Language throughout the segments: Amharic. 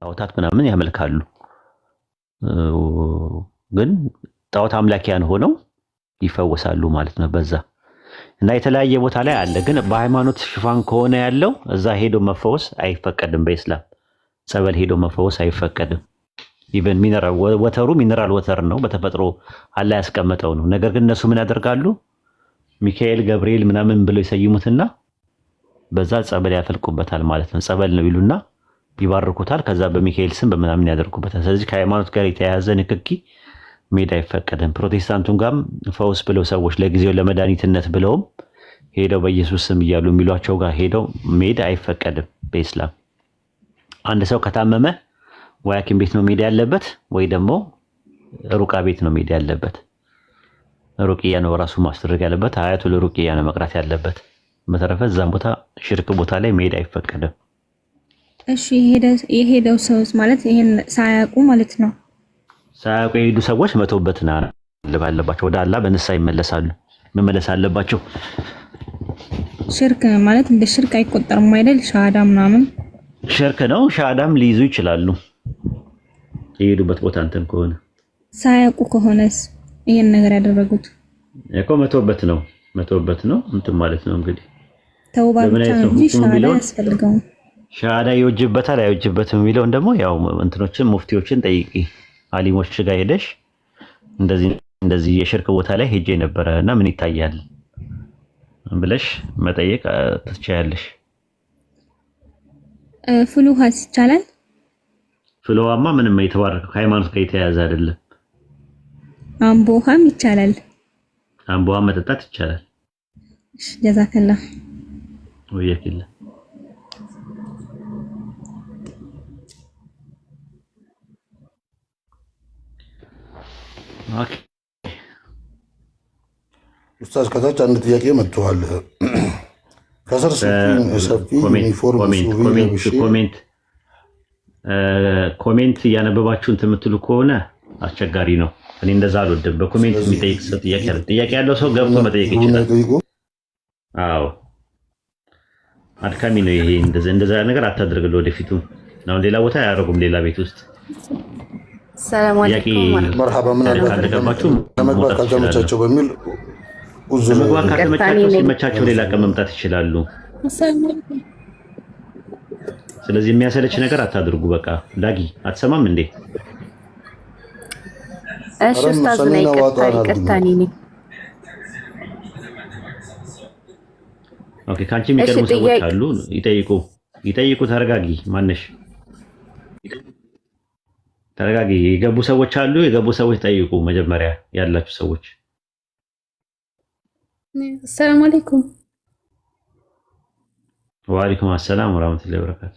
ጣዖታት ምናምን ያመልካሉ። ግን ጣዖት አምላኪያን ሆነው ይፈወሳሉ ማለት ነው በዛ እና የተለያየ ቦታ ላይ አለ። ግን በሃይማኖት ሽፋን ከሆነ ያለው እዛ ሄዶ መፈወስ አይፈቀድም። በኢስላም ጸበል ሄዶ መፈወስ አይፈቀድም። ኢቨን ሚነራል ወተሩ ሚነራል ወተር ነው፣ በተፈጥሮ አላህ ያስቀመጠው ነው። ነገር ግን እነሱ ምን ያደርጋሉ? ሚካኤል ገብርኤል ምናምን ብለው ይሰይሙትና በዛ ጸበል ያፈልቁበታል ማለት ነው። ጸበል ነው ይሉና ይባርኩታል። ከዛ በሚካኤል ስም በምናምን ያደርጉበታል። ስለዚህ ከሃይማኖት ጋር የተያያዘ ንክኪ ሜዳ አይፈቀድም። ፕሮቴስታንቱን ጋርም ፈውስ ብለው ሰዎች ለጊዜው ለመድኃኒትነት ብለውም ሄደው በኢየሱስ ስም እያሉ የሚሏቸው ጋር ሄደው ሜዳ አይፈቀድም በኢስላም። አንድ ሰው ከታመመ ወይ ሐኪም ቤት ነው ሜዳ ያለበት ወይ ደግሞ ሩቃ ቤት ነው ሜዳ ያለበት። ሩቅያ ነው ራሱ ማስደረግ ያለበት። አያቱል ሩቅያ ነው መቅራት ያለበት። በተረፈ እዛም ቦታ ሽርክ ቦታ ላይ ሜዳ አይፈቀድም። እሺ የሄደው ሰውስ ማለት ይሄን ሳያውቁ ማለት ነው። ሳያውቁ የሄዱ ሰዎች መተውበትና ባለባቸው ወደ አላህ በንስሐ ይመለሳሉ። መመለስ አለባቸው። ሽርክ ማለት እንደ ሽርክ አይቆጠርም አይደል? ሻሃዳ ምናምን ሽርክ ነው። ሻሃዳም ሊይዙ ይችላሉ የሄዱበት ቦታ እንትን ከሆነ። ሳያውቁ ከሆነስ ይሄን ነገር ያደረጉት እኮ መተውበት ነው እንትን ማለት ነው እንግዲህ ተውባ ብቻ ነው እንጂ ሻሃዳ ያስፈልገው። ሻሃዳ ይወጅበታል አይወጅበትም የሚለውን ደግሞ ያው እንትኖችን ሙፍቲዎችን ጠይቂ። አሊሞች ጋር ሄደሽ እንደዚህ የሽርክ ቦታ ላይ ሄጄ ነበረ እና ምን ይታያል ብለሽ መጠየቅ ትችያለሽ። ፍሉሃስ ይቻላል? ፍሉሃማ ምንም የተባረከ ሃይማኖት ጋር የተያያዘ አይደለም። አምቦሃም ይቻላል? አምቦሃ መጠጣት ይቻላል። እሺ ጀዛከላህ ወየኪላ። ኦኬ ኡስታዝ ከታች አንድ ጥያቄ መጥቷል። ከስር ሰፊ ዩኒፎርም ኮሜንት እያነበባችሁ እንትን የምትሉ ከሆነ አስቸጋሪ ነው። እኔ እንደዛ አልወድም። በኮሜንት የሚጠይቅ ሰው ጥያቄ ያለው ሰው ገብቶ መጠየቅ ይችላል። አዎ አድካሚ ነው ይሄ። እንደዛ ነገር አታድርግልህ ወደፊቱ። አሁን ሌላ ቦታ አያደርጉም። ሌላ ቤት ውስጥ ሰላም አለይኩም መርሐባ ምን አለባችሁ ለመግባት ካልተመቻቸው በሚል ለመግባት ካልተመቻቸው ሲመቻቸው ሌላ ቀን መምጣት ይችላሉ። ስለዚህ የሚያሰለች ነገር አታድርጉ። በቃ ዳጊ አትሰማም እንዴ? እሺ ኡስታዝ ነኝ ይቅርታኒ ነኝ። ኦኬ ካንቺ የሚቀርቡ ሰዎች አሉ። ይጠይቁ። ተረጋጊ። ማነሽ? ተረጋጊ። የገቡ ሰዎች አሉ። የገቡ ሰዎች ጠይቁ። መጀመሪያ ያላችሁ ሰዎች ሰላም አለይኩም። ወአለይኩም አሰላም ወራህመቱላሂ ወበረካቱ።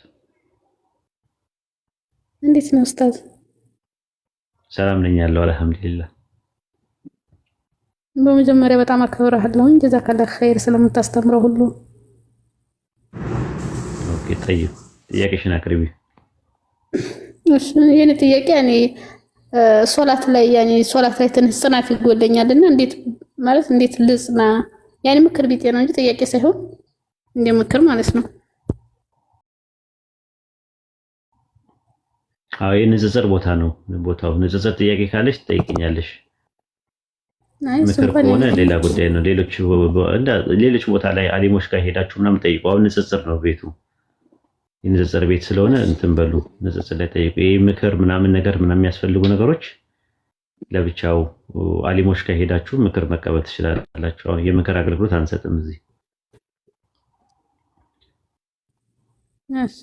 እንዴት ነው ኡስታዝ? ሰላም ነኝ ያለው አልሐምዱሊላህ። በመጀመሪያ በጣም አከብርሃለሁ። ጀዛከላህ ኸይር ስለምታስተምረው ሁሉ። ኦኬ ጠይቁ። ጥያቄሽን አቅርቢ። እሺ የኔ ጥያቄ እኔ ሶላት ላይ ትንሽ ጽናት ይጎለኛልና እንዴት ልጽና? ምክር ቢጤ ነው እንጂ ጥያቄ ሳይሆን እንደ ምክር ማለት ነው። አዎ የንጽጽር ቦታ ነው ቦታው። ንጽጽር ጥያቄ ካለሽ ትጠይቂኛለሽ። ምክር ከሆነ ሌላ ጉዳይ ነው። ሌሎች ቦታ ላይ አሊሞች ጋር ሄዳችሁ ምናምን ጠይቁ። አሁን ንጽጽር ነው ቤቱ። የንጽጽር ቤት ስለሆነ እንትን በሉ ንጽጽር ላይ ጠይቁ። ይሄ ምክር ምናምን ነገር ምናምን የሚያስፈልጉ ነገሮች ለብቻው አሊሞች ጋር ሄዳችሁ ምክር መቀበል ትችላላችሁ። አሁን የምክር አገልግሎት አንሰጥም እዚህ። እሺ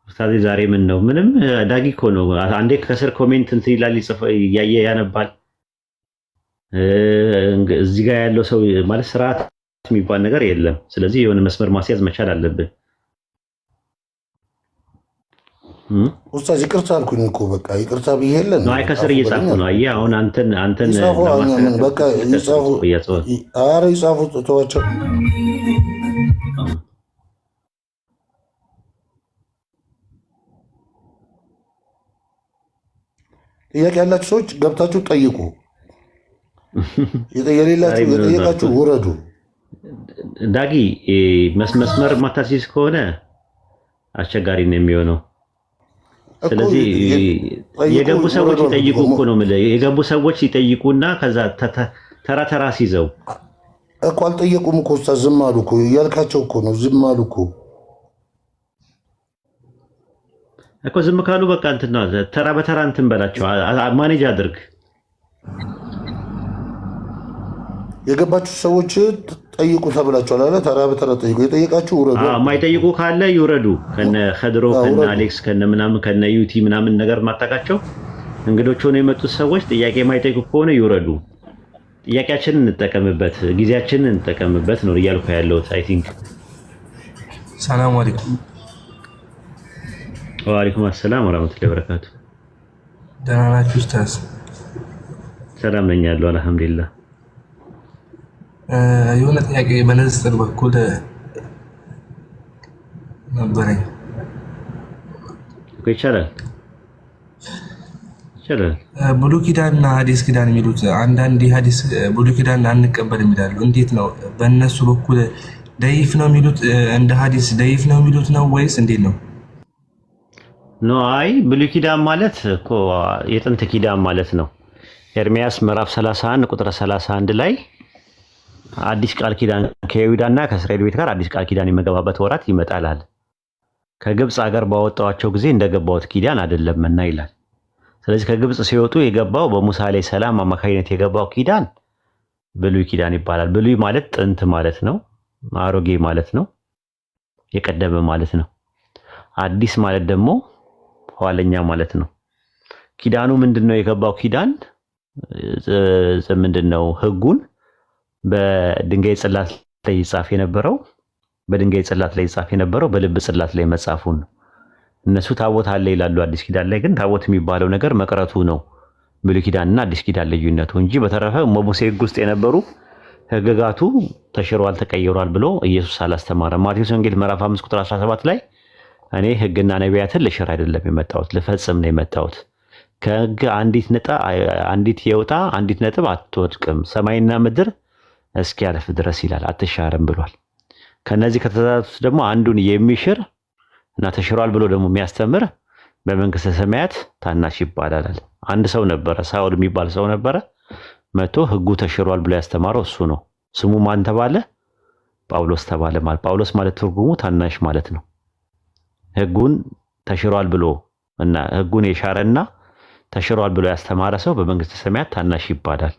ኡስታዝ ዛሬ ምን ነው? ምንም ዳጊ እኮ ነው። አንዴ ከስር ኮሜንት እንትን ይላል፣ እያየ ያነባል። እዚህ ጋር ያለው ሰው ማለት ስርዓት የሚባል ነገር የለም። ስለዚህ የሆነ መስመር ማስያዝ መቻል አለብን። ኡስታዝ ይቅርታ አልኩኝ እኮ በቃ ይቅርታ ብዬለን ነው። አይ ከስር እየጻፉ ነው። አየህ አሁን አንተን በቃ ይጻፉ ተዋቸው። ጥያቄ ያላችሁ ሰዎች ገብታችሁ ጠይቁ። የጠየቃችሁ ውረዱ። ዳጊ መስመር ማታሲስ ከሆነ አስቸጋሪ ነው የሚሆነው። ስለዚህ የገቡ ሰዎች ይጠይቁ እኮ ነው የምልህ። የገቡ ሰዎች ይጠይቁና ከዛ ተራ ሲይዘው እኮ አልጠየቁም እኮ ኡስታዝ ዝም አሉ እኮ እያልካቸው እኮ ነው። ዝም አሉ እኮ ዝም ካሉ በቃ እንትን ነው። ተራ በተራ እንትን በላቸው፣ ማኔጅ አድርግ። የገባችሁ ሰዎች ጠይቁ ተብላችኋል አለ። ተራ በተራ ጠይቁ። የጠየቃችሁ ውረዱ። የማይጠይቁ ካለ ይውረዱ። ከነ ኸድሮ ከነ አሌክስ ከነ ምናምን ከነ ዩቲ ምናምን ነገር ማጣቃቸው እንግዶች ሆነው የመጡት ሰዎች ጥያቄ የማይጠይቁ ከሆነ ይውረዱ። ጥያቄያችንን እንጠቀምበት፣ ጊዜያችንን እንጠቀምበት ነው እያልኩ ያለሁት። አይ ቲንክ ሰላም አለይኩም። ወአለይኩም ሰላም ወራህመቱላሂ ወበረካቱ። ደህና ናችሁ ኡስታዝ? ሰላም ነኝ ያለው አልሐምዱሊላህ። የሆነ ጥያቄ በንጽጽር በኩል ነበረኝ። ይቻላል። ብሉይ ኪዳንና ሐዲስ ኪዳን የሚሉት አንዳንድ ሐዲስ ብሉይ ኪዳን አንቀበልም ይላሉ። እንዴት ነው በእነሱ በኩል ደይፍ ነው የሚሉት? እንደ ሐዲስ ደይፍ ነው የሚሉት ነው ወይስ እንዴት ነው? ኖ አይ ብሉይ ኪዳን ማለት እኮ የጥንት ኪዳን ማለት ነው። ኤርሚያስ ምዕራፍ 31 ቁጥር 31 ላይ አዲስ ቃል ኪዳን ከይሁዳና ከእስራኤል ቤት ጋር አዲስ ቃል ኪዳን የሚገባበት ወራት ይመጣል። ከግብፅ ሀገር ባወጣዋቸው ጊዜ እንደገባውት ኪዳን አይደለምና ይላል። ስለዚህ ከግብፅ ሲወጡ የገባው በሙሳ ላይ ሰላም አማካኝነት የገባው ኪዳን ብሉይ ኪዳን ይባላል። ብሉይ ማለት ጥንት ማለት ነው፣ አሮጌ ማለት ነው፣ የቀደመ ማለት ነው። አዲስ ማለት ደግሞ ኋለኛ ማለት ነው። ኪዳኑ ምንድነው? የገባው ኪዳን ምንድነው? ህጉን በድንጋይ ጽላት ላይ ይጻፍ የነበረው በልብ ጽላት ላይ መጻፉን ነው። እነሱ ታቦት አለ ይላሉ አዲስ ኪዳን ላይ፣ ግን ታቦት የሚባለው ነገር መቅረቱ ነው ብሉይ ኪዳንና አዲስ ኪዳን ልዩነቱ እንጂ በተረፈ በሙሴ ህግ ውስጥ የነበሩ ህግጋቱ ተሽሯል፣ ተቀይሯል ብሎ ኢየሱስ አላስተማረም። ማቴዎስ ወንጌል ምዕራፍ 5 ቁጥር 17 ላይ እኔ ህግና ነቢያትን ልሽር አይደለም የመጣሁት ልፈጽም ነው የመጣሁት። ከህግ አንዲት የውጣ አንዲት ነጥብ አትወድቅም፣ ሰማይና ምድር እስኪያልፍ ድረስ ይላል፣ አትሻርም ብሏል። ከነዚህ ከተዛዙት ደግሞ አንዱን የሚሽር እና ተሽሯል ብሎ ደግሞ የሚያስተምር በመንግስተ ሰማያት ታናሽ ይባላል። አንድ ሰው ነበረ፣ ሳውል የሚባል ሰው ነበረ። መቶ ህጉ ተሽሯል ብሎ ያስተማረው እሱ ነው። ስሙ ማን ተባለ? ጳውሎስ ተባለ። ማለት ጳውሎስ ማለት ትርጉሙ ታናሽ ማለት ነው። ህጉን ተሽሯል ብሎ እና ህጉን የሻረና ተሽሯል ብሎ ያስተማረ ሰው በመንግስተ ሰማያት ታናሽ ይባላል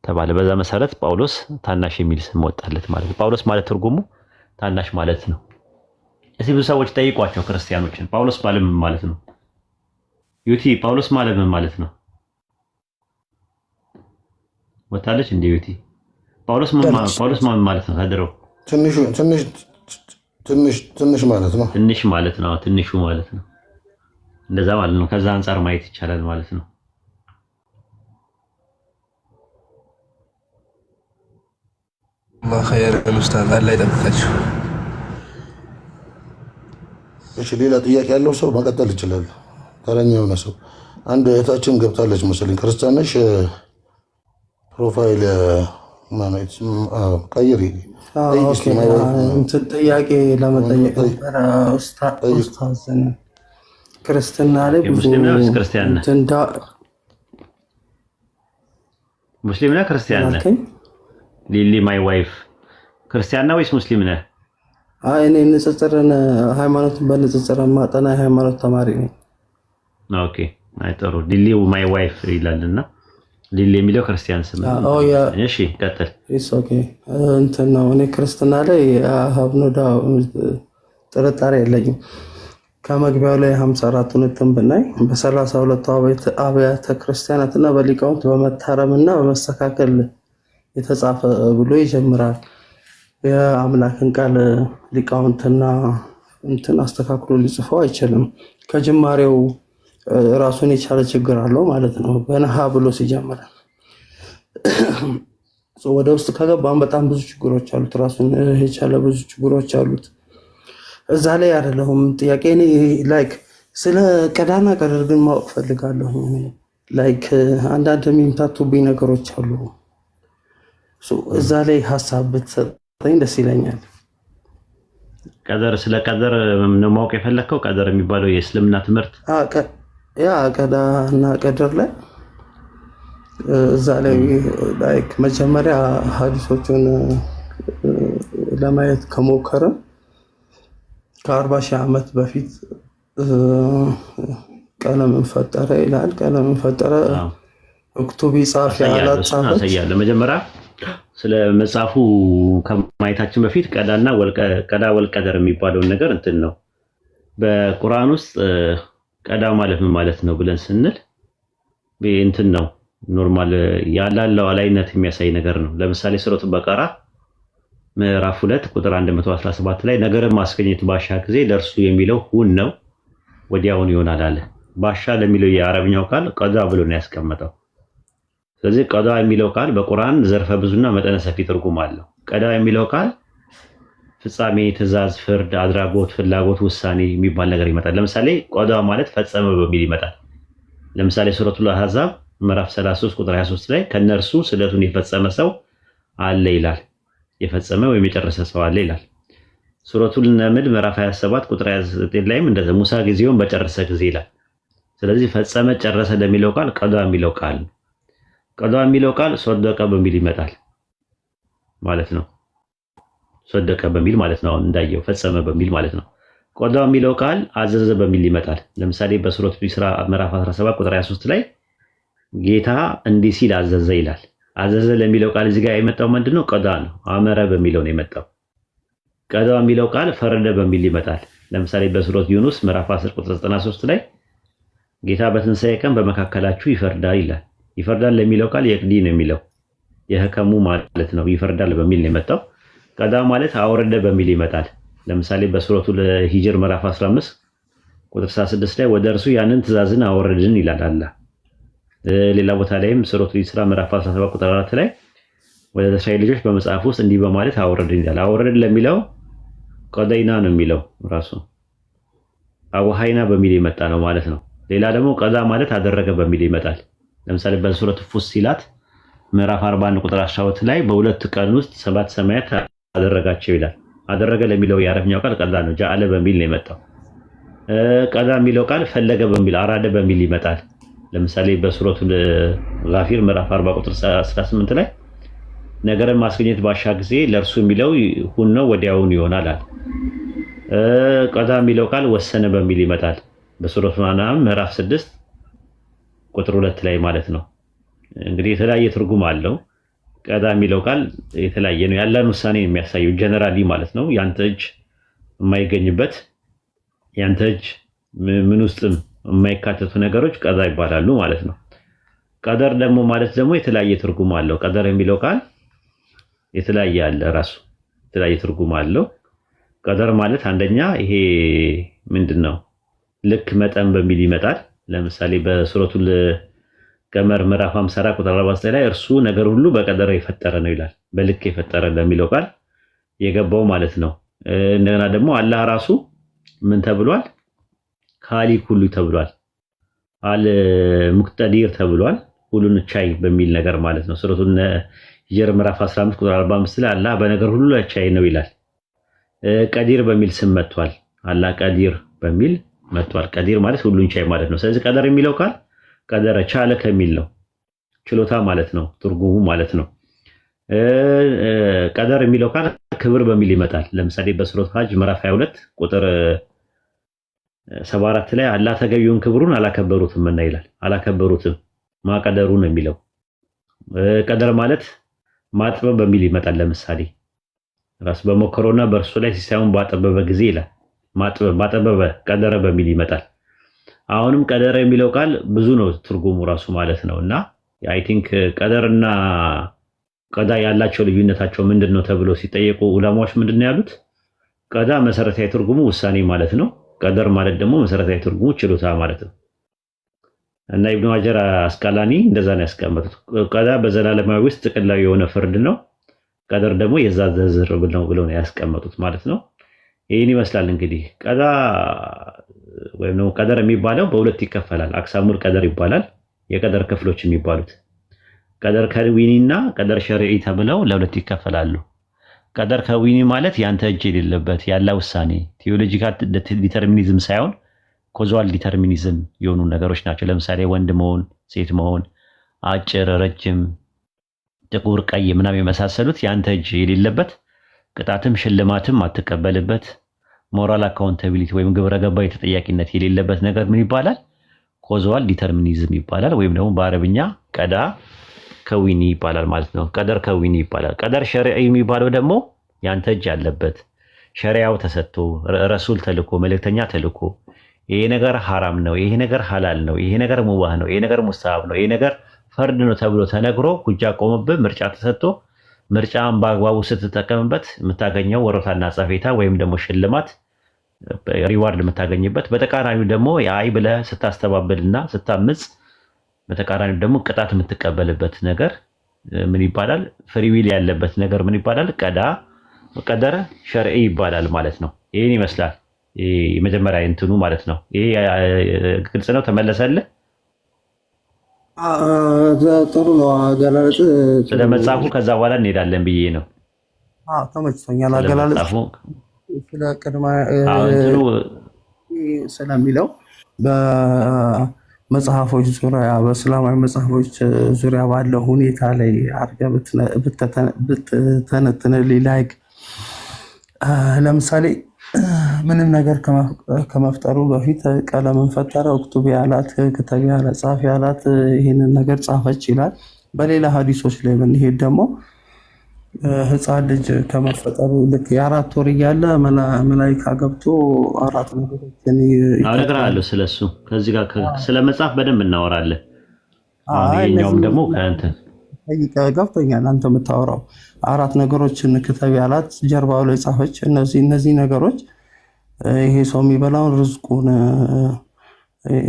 ተባለ። በዛ መሰረት ጳውሎስ ታናሽ የሚል ስም ወጣለት ማለት ነው። ጳውሎስ ማለት ትርጉሙ ታናሽ ማለት ነው። እዚህ ብዙ ሰዎች ጠይቋቸው ክርስቲያኖችን ጳውሎስ ማለት ምን ማለት ነው? ዩቲ ጳውሎስ ማለት ምን ማለት ነው? ወታለች እንደ ዩቲ ጳውሎስ ማለት ነው? ታድረው ትንሽ ማለት ነው። ትንሽ ማለት ነው። ትንሹ ማለት ነው። እንደዛ ማለት ነው። ከዛ አንፃር ማየት ይቻላል ማለት ነው። ማኸየር ኡስታዝ አላህ ይጠብቃችሁ። እሺ ሌላ ጥያቄ ያለው ሰው መቀጠል ይችላል። ተረኛ የሆነ ሰው አንድ እህታችን ገብታለች መሰለኝ። ክርስቲያን ነሽ? ፕሮፋይል ማለት ቀይሪ። ጥያቄ ለመጠየቅ ነበር ኡስታዝ። ክርስትና ላይ ብዙ ሙስሊም ነህ? ክርስቲያን ነህ? ሊሊ ማይ ዋይፍ ክርስቲያን ነህ ወይስ ሙስሊም ነህ? አይ እኔ ንጽጽርን ሃይማኖትን በንጽጽር ማጠና ሃይማኖት ተማሪ ነኝ። ኦኬ አይ ጥሩ። ሊሊ ማይ ዋይፍ ይላልና ሊሊ የሚለው ክርስቲያን ስም ነው። እሺ ቀጥል። ኢትስ ኦኬ እንትን ነው። እኔ ክርስትና ላይ ሀብኖዳ ጥርጣሬ የለኝም። ከመግቢያው ላይ 54ቱን እንትን ብናይ በ32ቱ አብያተ ክርስቲያናትና በሊቃውንት በመታረምና በመስተካከል የተጻፈ ብሎ ይጀምራል። የአምላክን ቃል ሊቃውንትና እንትን አስተካክሎ ሊጽፈው አይችልም። ከጅማሬው ራሱን የቻለ ችግር አለው ማለት ነው። በነሃ ብሎ ሲጀምር ወደ ውስጥ ከገባን በጣም ብዙ ችግሮች አሉት። ራሱን የቻለ ብዙ ችግሮች አሉት። እዛ ላይ አይደለሁም ጥያቄ። እኔ ላይክ ስለ ቀዳና ቀደር ግን ማወቅ ፈልጋለሁ። ላይክ አንዳንድ የሚምታቱብኝ ነገሮች አሉ። እዛ ላይ ሀሳብ ብትሰጠኝ ደስ ይለኛል። ቀደር ስለ ቀደር ነው ማወቅ የፈለከው? ቀደር የሚባለው የእስልምና ትምህርት ያ ቀዳና ቀደር ላይ እዛ ላይ ላይክ መጀመሪያ ሀዲሶቹን ለማየት ከሞከረ ከ40 ሺህ ዓመት በፊት ቀለምን ፈጠረ ይላል። ቀለምን ፈጠረ እክቱቢ ጻፊ ያላጻፈች መጀመሪያ ስለ መጽሐፉ ከማየታችን በፊት ቀዳና ቀዳ ወልቀደር የሚባለውን ነገር እንትን ነው። በቁርአን ውስጥ ቀዳ ማለት ምን ማለት ነው ብለን ስንል እንትን ነው ኖርማል ያላለው አላይነት የሚያሳይ ነገር ነው። ለምሳሌ ሱረቱ በቀራ ምዕራፍ 2 ቁጥር 117 ላይ ነገርን ማስገኘት ባሻ ጊዜ ለእርሱ የሚለው ሁን ነው ወዲያውን ይሆናል አለ። ባሻ ለሚለው የአረብኛው ቃል ቀዳ ብሎ ነው ያስቀመጠው። ስለዚህ ቀዳ የሚለው ቃል በቁርአን ዘርፈ ብዙና መጠነ ሰፊ ትርጉም አለው። ቀዳ የሚለው ቃል ፍጻሜ፣ ትእዛዝ፣ ፍርድ፣ አድራጎት፣ ፍላጎት፣ ውሳኔ የሚባል ነገር ይመጣል። ለምሳሌ ቀዳ ማለት ፈጸመ በሚል ይመጣል። ለምሳሌ ሱረቱል አህዛብ ምዕራፍ 33 ቁጥር 23 ላይ ከነርሱ ስለቱን የፈጸመ ሰው አለ ይላል። የፈጸመ ወይም የጨረሰ ሰው አለ ይላል። ሱረቱል ነምል ምዕራፍ 27 ቁጥር 29 ላይም እንደዛ ሙሳ ጊዜውን በጨረሰ ጊዜ ይላል። ስለዚህ ፈጸመ፣ ጨረሰ ለሚለው ቃል ቀዳ የሚለው ቃል ነው። ቀዳ የሚለው ቃል ሶደቀ በሚል ይመጣል ማለት ነው። ሶደቀ በሚል ማለት ነው። እንዳየው ፈጸመ በሚል ማለት ነው። ቀዳ የሚለው ቃል አዘዘ በሚል ይመጣል። ለምሳሌ በሱረቱ ኢስራ ምዕራፍ 17 ቁጥር 23 ላይ ጌታ እንዲህ ሲል አዘዘ ይላል። አዘዘ ለሚለው ቃል እዚህ ጋር የመጣው ምንድነው? ቀዳ ነው። አመረ በሚለው ነው የመጣው። ቀዳ የሚለው ቃል ፈረደ በሚል ይመጣል። ለምሳሌ በሱረቱ ዩኑስ ምዕራፍ 10 ቁጥር 93 ላይ ጌታ በትንሣኤ ቀን በመካከላችሁ ይፈርዳል ይላል። ይፈርዳል ለሚለው ቃል የቅዲ ነው የሚለው የህከሙ ማለት ነው። ይፈርዳል በሚል ነው የመጣው። ቀዳ ማለት አወረደ በሚል ይመጣል። ለምሳሌ በሱረቱ ሂጅር ምዕራፍ 15 ቁጥር 66 ላይ ወደ እርሱ ያንን ትእዛዝን አወረድን ይላል አላህ። ሌላ ቦታ ላይም ሱረቱ ኢስራ ምዕራፍ 17 ቁጥር 4 ላይ ወደ እስራኤል ልጆች በመጽሐፍ ውስጥ እንዲህ በማለት አወረድን ይላል። አወረድን ለሚለው ቀደይና ነው የሚለው ራሱ አወሃይና በሚል የመጣ ነው ማለት ነው። ሌላ ደግሞ ቀዳ ማለት አደረገ በሚል ይመጣል። ለምሳሌ በሱረቱ ፉሲላት ምዕራፍ 41 ቁጥር 12 ላይ በሁለት ቀን ውስጥ 7 ሰማያት አደረጋቸው ይላል። አደረገ ለሚለው የአረብኛው ቃል ቀዳ ነው። ጃአለ በሚል ነው የመጣው። ቀዳ የሚለው ቃል ፈለገ በሚል አራደ በሚል ይመጣል። ለምሳሌ በሱረቱ ጋፊር ምዕራፍ 40 ቁጥር 18 ላይ ነገርን ማስገኘት ባሻ ጊዜ ለእርሱ የሚለው ሁን ነው ወዲያውን ይሆናል አለ። ቀዳ የሚለው ቃል ወሰነ በሚል ይመጣል። በሱረቱ አናም ምዕራፍ 6 ቁጥር 2 ላይ ማለት ነው። እንግዲህ የተለያየ ትርጉም አለው። ቀዳ የሚለው ቃል የተለያየ ነው። ያለን ውሳኔ የሚያሳየው ጀነራሊ ማለት ነው። ያንተ እጅ የማይገኝበት ያንተ እጅ ምን ውስጥም የማይካተቱ ነገሮች ቀዳ ይባላሉ ማለት ነው። ቀደር ደግሞ ማለት ደግሞ የተለያየ ትርጉም አለው። ቀደር የሚለው ቃል የተለያየ አለ፣ ራሱ የተለያየ ትርጉም አለው። ቀደር ማለት አንደኛ ይሄ ምንድነው ልክ መጠን በሚል ይመጣል። ለምሳሌ በሱረቱል ቀመር ምዕራፍ 54 ቁጥር 49 ላይ እርሱ ነገር ሁሉ በቀደር የፈጠረ ነው ይላል። በልክ የፈጠረ ለሚለው ቃል የገባው ማለት ነው። እንደገና ደግሞ አላህ ራሱ ምን ተብሏል? ካሊክ ሁሉ ተብሏል። አል ሙቅተዲር ተብሏል። ሁሉን ቻይ በሚል ነገር ማለት ነው። ሱረቱን ሂጅር ምዕራፍ 15 ቁጥር 45 ላይ አላህ በነገር ሁሉ ቻይ ነው ይላል። ቀዲር በሚል ስም መጥቷል። አላህ ቀዲር በሚል መጥቷል። ቀዲር ማለት ሁሉን ቻይ ማለት ነው። ስለዚህ ቀደር የሚለው ቃል ቀደረ ቻለ ከሚል ነው፣ ችሎታ ማለት ነው፣ ትርጉሙ ማለት ነው። ቀደር የሚለው ቃል ክብር በሚል ይመጣል። ለምሳሌ በሱረቱ ሀጅ ምዕራፍ 22 ቁጥር 74 ላይ አላህ ተገቢውን ክብሩን አላከበሩትም እና ይላል። አላከበሩትም ማቀደሩ ነው የሚለው። ቀደር ማለት ማጥበብ በሚል ይመጣል። ለምሳሌ ራስ በሞከረውና በእርሱ ላይ ሲሳዩን ባጠበበ ጊዜ ይላል። ማጠበበ ቀደረ በሚል ይመጣል። አሁንም ቀደረ የሚለው ቃል ብዙ ነው ትርጉሙ ራሱ ማለት ነው። እና አይ ቲንክ ቀደርና ቀዳ ያላቸው ልዩነታቸው ምንድነው ተብሎ ሲጠየቁ ዑለማዎች ምንድነው ያሉት? ቀዳ መሰረታዊ ትርጉሙ ውሳኔ ማለት ነው። ቀደር ማለት ደግሞ መሰረታዊ ትርጉሙ ችሎታ ማለት ነው። እና ኢብኑ ሀጀር አስቃላኒ እንደዛ ነው ያስቀመጡት። ቀዳ በዘላለማዊ ውስጥ ጥቅላዊ የሆነ ፍርድ ነው። ቀደር ደግሞ የዛ ዝርዝር ብለው ነው ያስቀመጡት ማለት ነው። ይህን ይመስላል እንግዲህ ቀዳ ወይም ደግሞ ቀደር የሚባለው በሁለት ይከፈላል። አቅሳሙል ቀደር ይባላል። የቀደር ክፍሎች የሚባሉት ቀደር ከዊኒ እና ቀደር ሸርዒ ተብለው ለሁለት ይከፈላሉ። ቀደር ከዊኒ ማለት ያንተ እጅ የሌለበት ያለ ውሳኔ ቴዎሎጂካል ዲተርሚኒዝም ሳይሆን ኮዛል ዲተርሚኒዝም የሆኑ ነገሮች ናቸው። ለምሳሌ ወንድ መሆን፣ ሴት መሆን፣ አጭር፣ ረጅም፣ ጥቁር፣ ቀይ ምናምን የመሳሰሉት ያንተ እጅ የሌለበት ቅጣትም ሽልማትም አትቀበልበት ሞራል አካውንታቢሊቲ ወይም ግብረ ገባዊ ተጠያቂነት የሌለበት ነገር ምን ይባላል? ኮዛል ዲተርሚኒዝም ይባላል። ወይም ደግሞ በአረብኛ ቀዳ ከዊኒ ይባላል ማለት ነው። ቀደር ከዊኒ ይባላል። ቀደር ሸርዒ የሚባለው ደግሞ ያንተ እጅ ያለበት ሸሪዓው ተሰጥቶ ረሱል ተልኮ መልእክተኛ ተልኮ ይሄ ነገር ሐራም ነው፣ ይሄ ነገር ሐላል ነው፣ ይሄ ነገር ሙባህ ነው፣ ይሄ ነገር ሙስተሐብ ነው፣ ይሄ ነገር ፈርድ ነው ተብሎ ተነግሮ ሁጃ ቆመብህ ምርጫ ተሰጥቶ ምርጫን በአግባቡ ስትጠቀምበት የምታገኘው ወሮታና ጸፌታ ወይም ደግሞ ሽልማት ሪዋርድ የምታገኝበት፣ በተቃራኒው ደግሞ የአይ ብለህ ስታስተባብልና ስታምጽ በተቃራኒው ደግሞ ቅጣት የምትቀበልበት ነገር ምን ይባላል? ፍሪዊል ያለበት ነገር ምን ይባላል? ቀደር ሸርዒ ይባላል ማለት ነው። ይህን ይመስላል የመጀመሪያ እንትኑ ማለት ነው። ይሄ ግልጽ ነው? ተመለሰልህ? ጥሩ ነው አገላለጽ። ስለ መጽሐፉ ከዛ በኋላ እንሄዳለን ብዬ ነው። ተመችቶኛል አገላለጽ። ስለ ቅድመ ስለሚለው በመጽሐፎች ዙሪያ በእስላማዊ መጽሐፎች ዙሪያ ባለው ሁኔታ ላይ አድርገህ ብትተነትንልኝ ላይክ ለምሳሌ ምንም ነገር ከመፍጠሩ በፊት ቀለምን ፈጠረ፣ እክቱብ ያላት፣ ክተብ ያላት፣ ጻፍ ያላት፣ ይህንን ነገር ጻፈች ይላል። በሌላ ሀዲሶች ላይ ብንሄድ ደግሞ ህፃን ልጅ ከመፈጠሩ ልክ የአራት ወር እያለ መላይካ ገብቶ አራት ነገሮችን እነግርሃለሁ። ስለሱ ከዚህ ጋር ስለ መጽሐፍ በደንብ እናወራለን። ይሄኛውም ደግሞ ከእንትን ገብቶኛል። አንተ የምታወራው አራት ነገሮችን ክተብ ያላት ጀርባው ላይ ጻፈች። እነዚህ ነገሮች ይሄ ሰው የሚበላውን ርዝቁን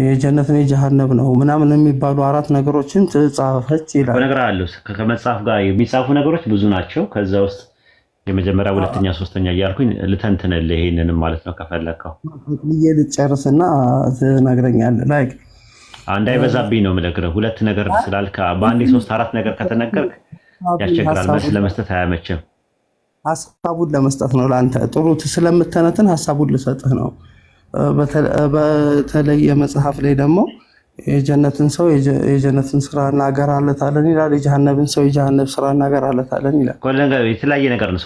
የጀነትን የጀሃነም ነው ምናምን የሚባሉ አራት ነገሮችን ጻፈች ይላል። እነግርሃለሁ ከመጽሐፍ ጋር የሚጻፉ ነገሮች ብዙ ናቸው። ከዛ ውስጥ የመጀመሪያ፣ ሁለተኛ፣ ሶስተኛ እያልኩኝ ልተንትንልህ ይሄንንም ማለት ነው ከፈለከው ልጨርስና ትነግረኛለህ። ላይክ እንዳይበዛብኝ ነው የምነግርህ። ሁለት ነገር ስላልክ በአንዴ 3-4 ነገር ከተነገርክ ያስቸግራል። መልስ ለመስጠት አያመችም። ሀሳቡን ለመስጠት ነው ለአንተ ጥሩ ስለምተነትን ሀሳቡን ልሰጥህ ነው። በተለይ የመጽሐፍ ላይ ደግሞ የጀነትን ሰው የጀነትን ስራ እናገራለታለን ይላል። የጀሃነብን ሰው የጀሃነብ ስራ እናገራለታለን ይላል። የተለያየ ነገር ነው።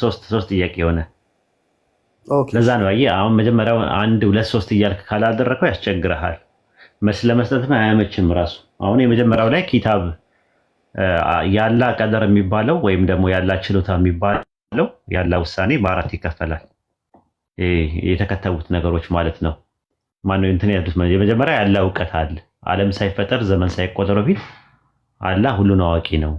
ሶስት ጥያቄ የሆነ ለዛ ነው። አየህ አሁን መጀመሪያው 1 2 3 እያልክ ካላደረከው ያስቸግርሃል። መልስ ለመስጠት አያመችም ራሱ። አሁን የመጀመሪያው ላይ ኪታብ ያላ ቀደር የሚባለው ወይም ደግሞ ያላ ችሎታ የሚባለው ያላ ውሳኔ በአራት ይከፈላል። የተከተቡት ነገሮች ማለት ነው። ማነው እንትን ያሉት? የመጀመሪያ ያለ እውቀት አለ። ዓለም ሳይፈጠር ዘመን ሳይቆጠር በፊት አላህ ሁሉን አዋቂ ነው።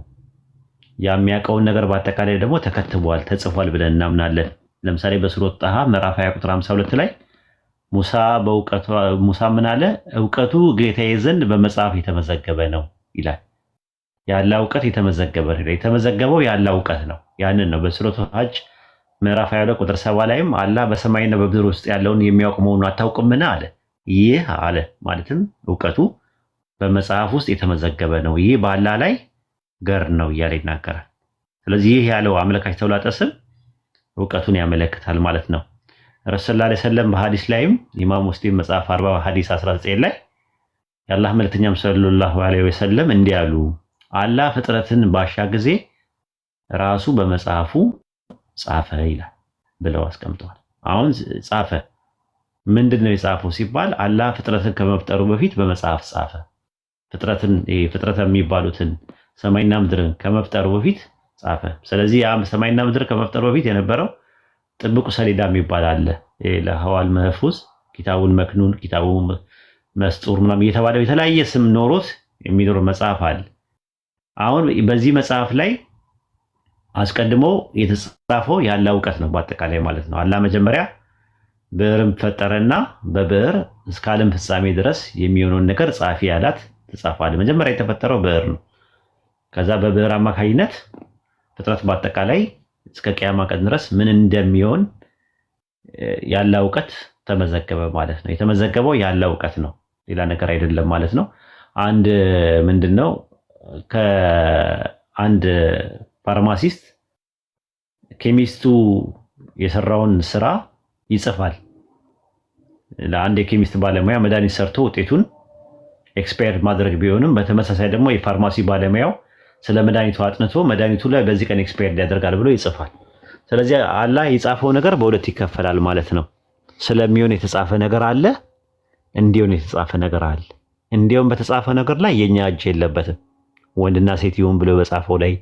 የሚያውቀውን ነገር በአጠቃላይ ደግሞ ተከትቧል፣ ተጽፏል ብለን እናምናለን። ለምሳሌ በሱረቱ ጣሃ ምዕራፍ 20 ቁጥር 52 ላይ ሙሳ ምን አለ? እውቀቱ ጌታዬ ዘንድ በመጽሐፍ የተመዘገበ ነው ይላል። ያለ እውቀት የተመዘገበው ያለ እውቀት ነው። ያንን ነው በሱረቱ ሐጅ ምዕራፍ 22 ቁጥር 7 ላይም አላህ በሰማይና በምድር ውስጥ ያለውን የሚያውቅ መሆኑን አታውቅምን አለ። ይህ አለ ማለትም እውቀቱ በመጽሐፍ ውስጥ የተመዘገበ ነው። ይህ በአላህ ላይ ገር ነው እያለ ይናገራል። ስለዚህ ይህ ያለው አመለካች ተውላጠ ስም እውቀቱን ያመለክታል ማለት ነው። ረሱል ሰለላሁ ዐለይሂ ወሰለም በሐዲስ ላይም ኢማም ሙስሊም መጽሐፍ 40 ሐዲስ 19 ላይ የአላህ መልእክተኛም ሰለላሁ ዐለይሂ ወሰለም እንዲህ አሉ፣ አላህ ፍጥረትን ባሻ ጊዜ ራሱ በመጽሐፉ ጻፈ ይላል ብለው አስቀምጠዋል። አሁን ጻፈ ምንድነው የጻፈው ሲባል አላህ ፍጥረትን ከመፍጠሩ በፊት በመጽሐፍ ጻፈ። ፍጥረት የሚባሉትን ሰማይና ምድርን ከመፍጠሩ በፊት ጻፈ። ስለዚህ ያ ሰማይና ምድር ከመፍጠሩ በፊት የነበረው ጥብቁ ሰሌዳ የሚባል አለ። ለሐዋል መህፉዝ፣ ኪታቡል መክኑን፣ ኪታቡ መስጡር ምናምን እየተባለ የተለያየ ስም ኖሮት የሚኖር መጽሐፍ አለ። አሁን በዚህ መጽሐፍ ላይ አስቀድሞ የተጻፈው ያለ እውቀት ነው በአጠቃላይ ማለት ነው። አላህ መጀመሪያ ብዕርን ፈጠረና በብዕር እስከ ዓለም ፍጻሜ ድረስ የሚሆነውን ነገር ጻፊ ያላት ተጻፋለ። መጀመሪያ የተፈጠረው ብዕር ነው። ከዛ በብዕር አማካኝነት ፍጥረት በአጠቃላይ እስከ ቂያማ ቀን ድረስ ምን እንደሚሆን ያለ እውቀት ተመዘገበ ማለት ነው። የተመዘገበው ያለ እውቀት ነው፣ ሌላ ነገር አይደለም ማለት ነው። አንድ ምንድነው ከአንድ ፋርማሲስት ኬሚስቱ የሰራውን ስራ ይጽፋል። ለአንድ የኬሚስት ባለሙያ መድኃኒት ሰርቶ ውጤቱን ኤክስፓየር ማድረግ ቢሆንም በተመሳሳይ ደግሞ የፋርማሲ ባለሙያው ስለ መድኃኒቱ አጥንቶ መድኃኒቱ ላይ በዚህ ቀን ኤክስፓየር ያደርጋል ብሎ ይጽፋል። ስለዚህ አላህ የጻፈው ነገር በሁለት ይከፈላል ማለት ነው። ስለሚሆን የተጻፈ ነገር አለ፣ እንዲሆን የተጻፈ ነገር አለ። እንዲሆን በተጻፈ ነገር ላይ የኛ እጅ የለበትም። ወንድና ሴት ይሁን ብሎ በጻፈው ላይ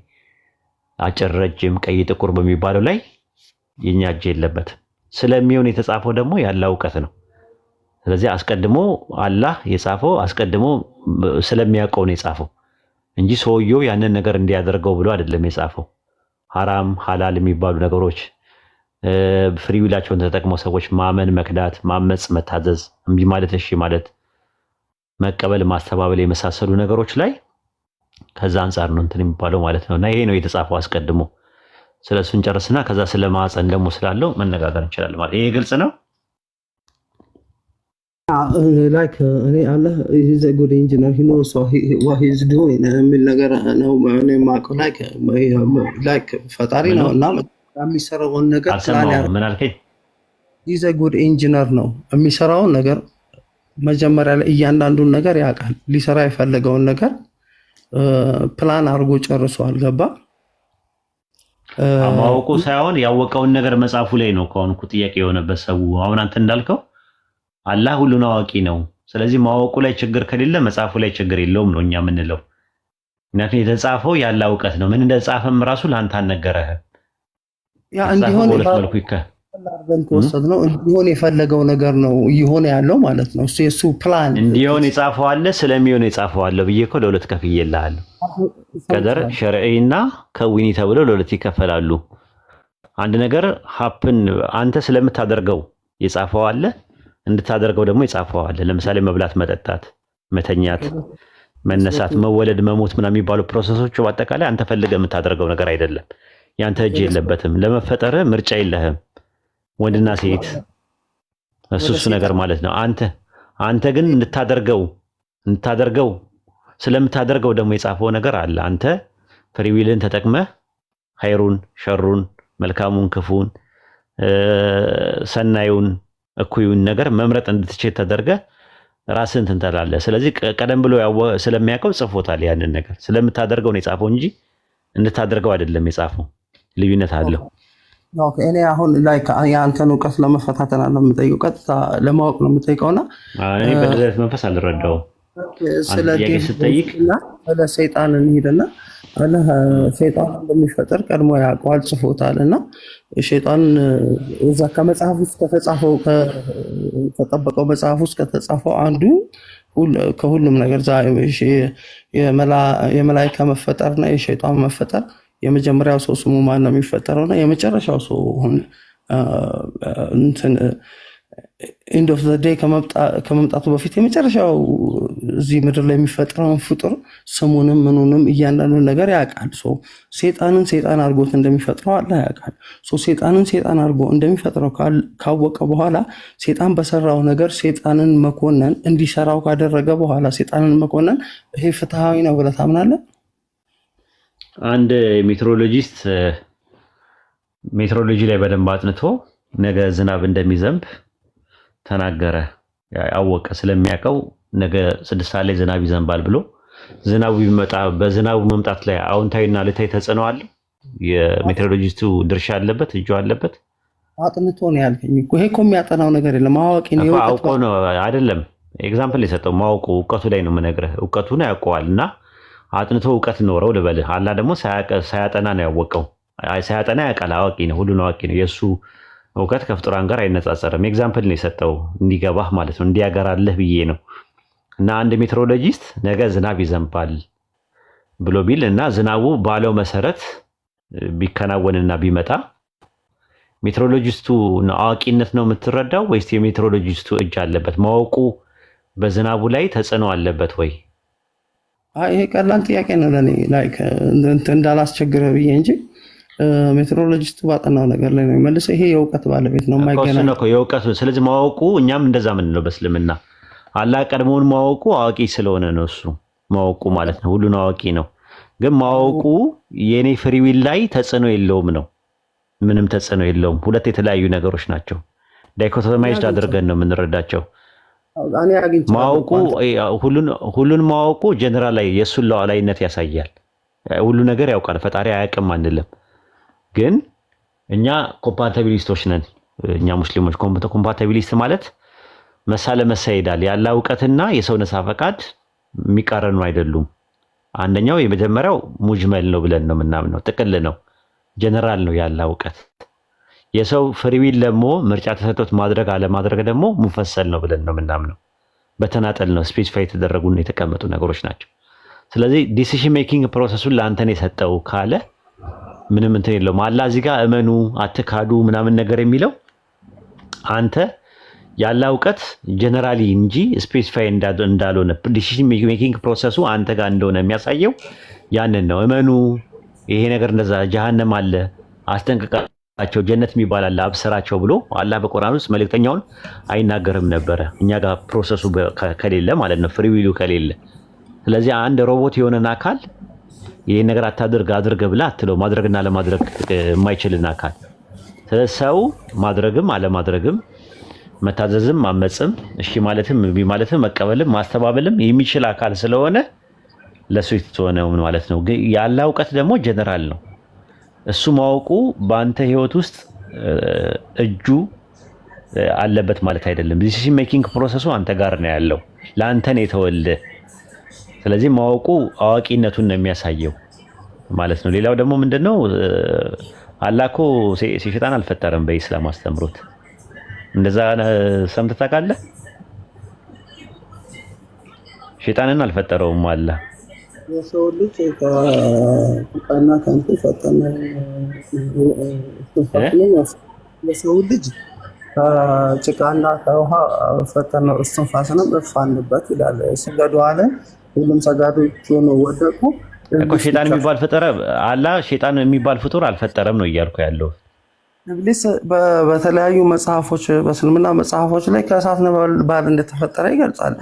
አጭር፣ ረጅም፣ ቀይ፣ ጥቁር በሚባለው ላይ የኛ እጅ የለበትም። ስለሚሆን የተጻፈው ደግሞ ያለ እውቀት ነው። ስለዚህ አስቀድሞ አላህ የጻፈው አስቀድሞ ስለሚያውቀው ነው የጻፈው እንጂ ሰውየው ያንን ነገር እንዲያደርገው ብሎ አይደለም የጻፈው። ሐራም ሐላል የሚባሉ ነገሮች ፍሪ ዊላቸውን ተጠቅመው ሰዎች ማመን፣ መክዳት፣ ማመጽ፣ መታዘዝ፣ እምቢ ማለት፣ እሺ ማለት፣ መቀበል፣ ማስተባበል የመሳሰሉ ነገሮች ላይ ከዛ አንጻር ነው እንትን የሚባለው ማለት ነው። እና ይሄ ነው የተጻፈው አስቀድሞ። ስለሱን ጨርስና ከዛ ስለ ማዕፀን ደግሞ ስላለው መነጋገር እንችላለን ማለት ይሄ ግልጽ ነው። ላይክ እኔ አላህ ኢዝ አ ጉድ ኢንጂነር ሂ ኖስ ዋት ሂ ኢዝ ዱዊንግ የሚል ነገር ነው እኔ የማውቀው። ላይክ ፈጣሪ ነው እና የሚሰራውን ነገር ምን አልከኝ? ኢዝ አ ጉድ ኢንጂነር ነው የሚሰራውን ነገር መጀመሪያ ላይ እያንዳንዱን ነገር ያውቃል። ሊሰራ የፈለገውን ነገር ፕላን አድርጎ ጨርሷል። ገባ? ማወቁ ሳይሆን ያወቀውን ነገር መጻፉ ላይ ነው ከሆነ ጥያቄ የሆነበት ሰው። አሁን አንተ እንዳልከው አላህ ሁሉን አዋቂ ነው። ስለዚህ ማወቁ ላይ ችግር ከሌለ መጻፉ ላይ ችግር የለውም ነው እኛ የምንለው። ምክንያቱም የተጻፈው ያለ እውቀት ነው። ምን እንደጻፈም ራሱ ለአንተ አልነገረህም። ያ እንዲሆን ነው እንዲሆን የፈለገው ነገር ነው እየሆነ ያለው ማለት ነው። እሱ የሱ ፕላን እንዲሆን የጻፈው አለ፣ ስለሚሆን የጻፈው አለ ብዬ እኮ ለሁለት ከፍዬልሃለሁ። ቀደር ሸርዒና ከዊኒ ተብለው ለሁለት ይከፈላሉ። አንድ ነገር ሀፕን አንተ ስለምታደርገው የጻፈው አለ፣ እንድታደርገው ደግሞ የጻፈው አለ። ለምሳሌ መብላት፣ መጠጣት፣ መተኛት፣ መነሳት፣ መወለድ፣ መሞት ምናምን የሚባሉ ፕሮሰሶች በአጠቃላይ አንተ ፈልገህ የምታደርገው ነገር አይደለም። ያንተ እጅ የለበትም። ለመፈጠር ምርጫ የለህም። ወንድና ሴት እሱ ነገር ማለት ነው። አንተ ግን እንድታደርገው ስለምታደርገው ደግሞ የጻፈው ነገር አለ። አንተ ፍሪዊልን ተጠቅመህ ኸይሩን፣ ሸሩን፣ መልካሙን፣ ክፉን፣ ሰናዩን፣ እኩዩን ነገር መምረጥ እንድትችል ተደርገህ ራስህን ትንተላለህ። ስለዚህ ቀደም ብሎ ስለሚያውቀው ጽፎታል። ያንን ነገር ስለምታደርገው ነው የጻፈው እንጂ እንድታደርገው አይደለም የጻፈው። ልዩነት አለው። ኦኬ እኔ አሁን ላይክ የአንተን እውቀት ለመፈታተን አለ የምጠይቀው፣ ቀጥታ ለማወቅ ነው የምጠይቀውና እኔ በደረሰ መንፈስ አልረዳውም። ስለ ሰይጣን እንሂድና አላህ ሰይጣን እንደሚፈጠር ቀድሞ ያውቀዋል፣ ጽፎታል። እና ሰይጣን እዛ ከመጽሐፍ ውስጥ ከተጻፈው ከተጠበቀው መጽሐፍ ውስጥ ከተጻፈው አንዱ ከሁሉም ነገር የመላእክት መፈጠርና የሸይጣን መፈጠር የመጀመሪያው ሰው ስሙ ማን ነው የሚፈጠረውና የመጨረሻው ሰው እንትን ኤንድ ኦፍ ዘ ዴይ ከመምጣቱ በፊት የመጨረሻው እዚህ ምድር ላይ የሚፈጠረውን ፍጡር ስሙንም ምኑንም እያንዳንዱን ነገር ያውቃል። ሴጣንን ሴጣን አድርጎት እንደሚፈጥረው አላህ ያውቃል። ሴጣንን ሴጣን አድርጎ እንደሚፈጥረው ካወቀ በኋላ ሴጣን በሰራው ነገር ሴጣንን መኮነን እንዲሰራው ካደረገ በኋላ ሴጣንን መኮነን ይሄ ፍትሃዊ ነው ብለህ ታምናለህ? አንድ ሜትሮሎጂስት ሜትሮሎጂ ላይ በደንብ አጥንቶ ነገ ዝናብ እንደሚዘንብ ተናገረ። ያወቀ ስለሚያውቀው ነገ 6 ሰዓት ላይ ዝናብ ይዘንባል ብሎ ዝናቡ ቢመጣ በዝናቡ መምጣት ላይ አዎንታዊና አሉታዊ ተጽዕኖ አለ? የሜትሮሎጂስቱ ድርሻ አለበት? እጁ አለበት? አጥንቶ ነው ያልከኝ እኮ። ይሄ እኮ የሚያጠናው ነገር የለም። አዋቂ ነው አውቆ ነው አይደለም። ኤግዛምፕል የሰጠው ማወቁ እውቀቱ ላይ ነው የምነግርህ። እውቀቱን ያውቀዋል እና አጥንቶ እውቀት ኖረው ልበልህ። አላህ ደግሞ ሳያጠና ነው ያወቀው። ሳያጠና ያውቃል። አዋቂ ነው፣ ሁሉን አዋቂ ነው። የእሱ እውቀት ከፍጡራን ጋር አይነጻጸርም። ኤግዛምፕል ነው የሰጠው እንዲገባህ ማለት ነው፣ እንዲያገራልህ ብዬ ነው። እና አንድ ሜትሮሎጂስት ነገ ዝናብ ይዘንባል ብሎ ቢል እና ዝናቡ ባለው መሰረት ቢከናወንና ቢመጣ ሜትሮሎጂስቱ አዋቂነት ነው የምትረዳው ወይስ የሜትሮሎጂስቱ እጅ አለበት? ማወቁ በዝናቡ ላይ ተጽዕኖ አለበት ወይ? ይሄ ቀላል ጥያቄ ነው ለኔ ላይክ እንዳላስቸግረ ብዬ እንጂ ሜትሮሎጂስቱ ባጠናው ነገር ላይ ነው መልሰ። ይሄ የእውቀት ባለቤት ነው የማይገናኝ ነው የእውቀት። ስለዚህ ማወቁ እኛም እንደዛ ምን ነው በእስልምና አላህ ቀድሞውን ማወቁ አዋቂ ስለሆነ ነው እሱ ማወቁ ማለት ነው። ሁሉን አዋቂ ነው። ግን ማወቁ የኔ ፍሪ ዊል ላይ ተጽዕኖ የለውም ነው። ምንም ተጽዕኖ የለውም። ሁለት የተለያዩ ነገሮች ናቸው። ዳይኮቶማይዝድ አድርገን ነው የምንረዳቸው። ማወቁ ሁሉን ማወቁ ጀነራል ላይ የእሱን ሉዓላዊነት ያሳያል። ሁሉ ነገር ያውቃል። ፈጣሪ አያውቅም አንልም። ግን እኛ ኮምፓታቢሊስቶች ነን። እኛ ሙስሊሞች ኮምፓታቢሊስት ማለት መሳ ለመሳ ይሄዳል። ያለ እውቀትና የሰው ነፃ ፈቃድ የሚቃረኑ አይደሉም። አንደኛው የመጀመሪያው ሙጅመል ነው ብለን ነው የምናምነው፣ ጥቅል ነው፣ ጀነራል ነው ያለ እውቀት። የሰው ፍሪ ዊል ደግሞ ምርጫ ተሰጥቶት ማድረግ አለማድረግ ደግሞ ሙፈሰል ነው ብለን ነው የምናምነው። በተናጠል ነው ስፔሲፋይ የተደረጉና የተቀመጡ ነገሮች ናቸው። ስለዚህ ዲሲሽን ሜኪንግ ፕሮሰሱን ለአንተን የሰጠው ካለ ምንም እንትን የለውም። አላህ እዚህ ጋር እመኑ አትካዱ ምናምን ነገር የሚለው አንተ ያለ እውቀት ጀነራሊ እንጂ ስፔሲፋይ እንዳልሆነ ዲሲሽን ሜኪንግ ፕሮሰሱ አንተ ጋር እንደሆነ የሚያሳየው ያንን ነው። እመኑ ይሄ ነገር እንደዛ ጀሃነም አለ አስጠንቅቃቸው፣ ጀነት የሚባል አለ አብስራቸው ብሎ አላህ በቁርአን ውስጥ መልእክተኛውን አይናገርም ነበረ። እኛ ጋር ፕሮሰሱ ከሌለ ማለት ነው፣ ፍሪ ዊሉ ከሌለ። ስለዚህ አንድ ሮቦት የሆነን አካል ይሄን ነገር አታድርግ አድርግ ብላ አትለው፣ ማድረግና ለማድረግ የማይችልን አካል። ስለዚህ ሰው ማድረግም አለማድረግም መታዘዝም ማመጽም እሺ ማለትም እምቢ ማለትም መቀበልም ማስተባበልም የሚችል አካል ስለሆነ ለሱ የተወነው ማለት ነው። ያለ እውቀት ደግሞ ጀነራል ነው። እሱ ማወቁ በአንተ ህይወት ውስጥ እጁ አለበት ማለት አይደለም። ዲሲሽን ሜኪንግ ፕሮሰሱ አንተ ጋር ነው ያለው፣ ለአንተ ነው የተወልደ። ስለዚህ ማወቁ አዋቂነቱን ነው የሚያሳየው ማለት ነው። ሌላው ደግሞ ምንድነው አላህ እኮ ሸይጣን አልፈጠረም በኢስላም አስተምሮት። እንደዛ ሰምተህ ታውቃለህ? ሸይጣንን አልፈጠረውም አላህ። የሰው ልጅ ከቁጣና ከንቱ ፈጠነ። የሰው ልጅ ከጭቃና ከውሃ ፈጠነው እስትንፋስንም እፋንበት ይላል። ስገዱ አለ፣ ሁሉም ሰጋዶች ሆነው ወደቁ። እኮ ሸይጣን የሚባል ፍጡር አላህ ሸይጣን የሚባል ፍጡር አልፈጠረም ነው እያልኩ ያለው። ኢብሊስ በተለያዩ መጽሐፎች በእስልምና መጽሐፎች ላይ ከእሳት ነበልባል እንደተፈጠረ ይገልጻል።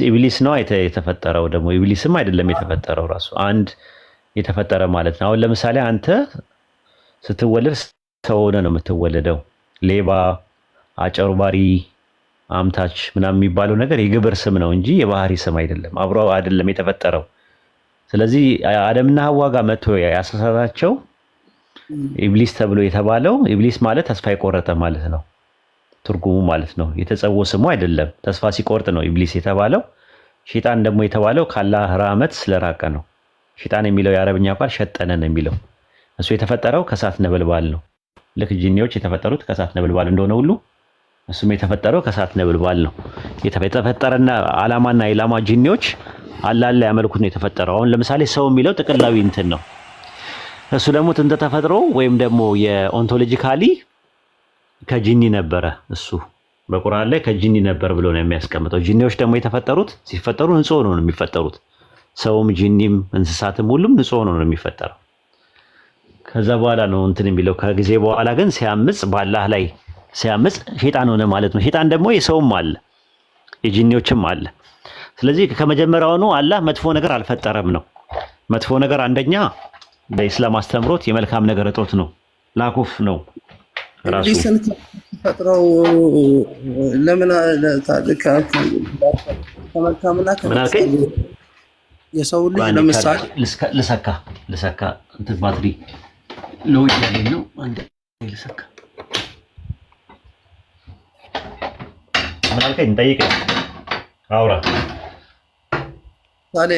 ኢብሊስ ነው የተፈጠረው። ደግሞ ኢብሊስም አይደለም የተፈጠረው፣ ራሱ አንድ የተፈጠረ ማለት ነው። አሁን ለምሳሌ አንተ ስትወለድ ሰው ሆነ ነው የምትወለደው። ሌባ፣ አጨርባሪ፣ አምታች ምናምን የሚባለው ነገር የግብር ስም ነው እንጂ የባህሪ ስም አይደለም። አብሮ አይደለም የተፈጠረው። ስለዚህ አደምና ሐዋ ጋር መጥቶ ያሳሳታቸው ኢብሊስ ተብሎ የተባለው ኢብሊስ ማለት ተስፋ የቆረጠ ማለት ነው ትርጉሙ ማለት ነው። የተጸውዖ ስሙ አይደለም። ተስፋ ሲቆርጥ ነው ኢብሊስ የተባለው። ሸይጣን ደግሞ የተባለው ከአላህ ረህመት ስለራቀ ነው። ሸይጣን የሚለው የአረብኛ ቃል ሸጠነ ነው የሚለው። እሱ የተፈጠረው ከእሳት ነበልባል ነው። ልክ ጂኒዎች የተፈጠሩት ከእሳት ነበልባል እንደሆነ ሁሉ እሱም የተፈጠረው ከእሳት ነበልባል ነው። የተፈጠረና ዓላማና ኢላማ ጂኒዎች አላህን ያመልኩት ነው የተፈጠረው። አሁን ለምሳሌ ሰው የሚለው ጥቅላዊ እንትን ነው። እሱ ደግሞ ጥንተ ተፈጥሮ ወይም ደግሞ የኦንቶሎጂካሊ ከጂኒ ነበረ። እሱ በቁርአን ላይ ከጂኒ ነበር ብሎ ነው የሚያስቀምጠው። ጂኒዎች ደግሞ የተፈጠሩት ሲፈጠሩ ንጹህ ሆነው ነው የሚፈጠሩት። ሰውም ጂኒም እንስሳትም ሁሉም ንጹህ ሆነው ነው የሚፈጠረው። ከዛ በኋላ ነው እንትን የሚለው። ከጊዜ በኋላ ግን ሲያምጽ በአላህ ላይ ሲያምጽ ሸይጣን ሆነ ማለት ነው። ሸይጣን ደግሞ የሰውም አለ የጂኒዎችም አለ። ስለዚህ ከመጀመሪያውኑ አላህ መጥፎ ነገር አልፈጠረም ነው። መጥፎ ነገር አንደኛ በኢስላም አስተምሮት የመልካም ነገር እጦት ነው፣ ላኮፍ ነው። ራሱ ፈጥረው ለምን ከመልካምና የሰው ልጅ ለምሳሌ ልሰካ እንትን ባትሪ ሎው ያለኝ ነው። አንዴ ልሰካ ምን አልከኝ? ጠይቀኝ፣ አውራ ታዲያ